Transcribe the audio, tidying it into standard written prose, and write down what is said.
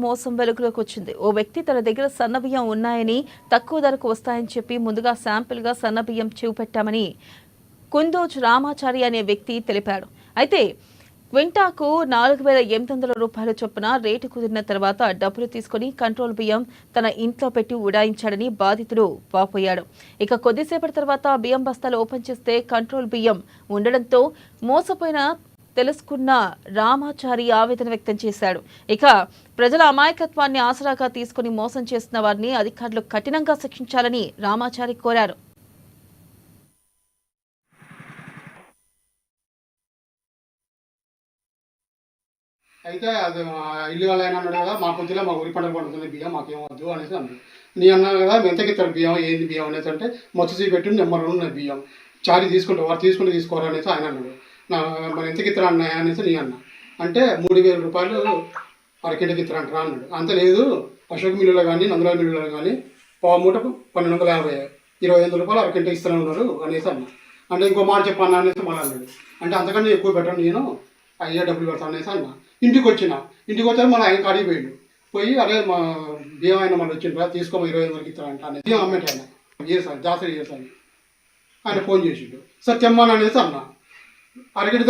మోసం వెలుగులోకి వచ్చింది. ఓ వ్యక్తి తన దగ్గర సన్నబియ్యం ఉన్నాయని, తక్కువ ధరకు వస్తాయని చెప్పి ముందుగా శాంపిల్గా సన్నబియ్యం చూపెట్టామని కుందోజ్ రామాచారి అనే వ్యక్తి తెలిపాడు. అయితే క్వింటాకు 4,800 రూపాయల చొప్పున రేటు కుదిరిన తర్వాత డబ్బులు తీసుకుని కంట్రోల్ బియ్యం తన ఇంట్లో పెట్టి ఉడాయించాడని బాధితుడు వాపోయాడు. ఇక కొద్దిసేపటి తర్వాత బియ్యం బస్తాలు ఓపెన్ చేస్తే కంట్రోల్ బియ్యం ఉండడంతో మోసపోయిన తెలుసుకున్న రామాచారి ఆవేదన వ్యక్తం చేశాడు. ఇక ప్రజల అమాయకత్వాన్ని ఆసరాగా తీసుకుని మోసం చేస్తున్న వారిని అధికారులు కఠినంగా శిక్షించాలని రామాచారి కోరారు. అయితే అది ఇల్లు వాళ్ళ ఆయన అన్నాడు కదా, మా కొద్దిగా మా ఊరి పంటలు పండుతుంది బియ్యం మాకేమవద్దు అనేసి అన్నాడు. నీ అన్నాను కదా, ఎంతకిస్తాడు బియ్యం, ఏంది బియ్యం అనేసి అంటే మొత్తం పెట్టి నెంబర్ ఉన్నాయి బియ్యం చారీ తీసుకుంటావు, వారు తీసుకుంటే తీసుకోరు అనేసి ఆయన అన్నాడు. మరి ఎంతకి ఇత్తరా అన్నాయి అనేసి నీ అన్న అంటే 3,000 రూపాయలు అరకింటకి ఇత్తరా అంటారా అన్నాడు. అంత లేదు, అశోక్ మిల్లులో కానీ నందలాల మిల్లులో కానీ పావు మూటకు 1,250 25 రూపాయలు అరకింట ఇస్తూనే ఉన్నారు అనేసి అన్న. అంటే ఇంకో మాట చెప్పన్నా అనేసి మళ్ళీ అన్నాడు. అంటే అంతకన్నా ఎక్కువ పెట్టను నేను, అయ్యే డబ్బులు పెడతాను అనేసి అన్న. ఇంటికి వచ్చాక మళ్ళీ ఆయన కాడికి పోయి అరే మా బియ్యం ఆయన మళ్ళీ వచ్చిండ్రా తీసుకోమో 25 వరకు ఇస్తారంట అనేది బియ్యం అమ్మేట ఆయన చేశాను జాతర చేశాను. ఆయన ఫోన్ చేసిండు, సార్ తెమ్మని అనేసి అన్న. అరగంట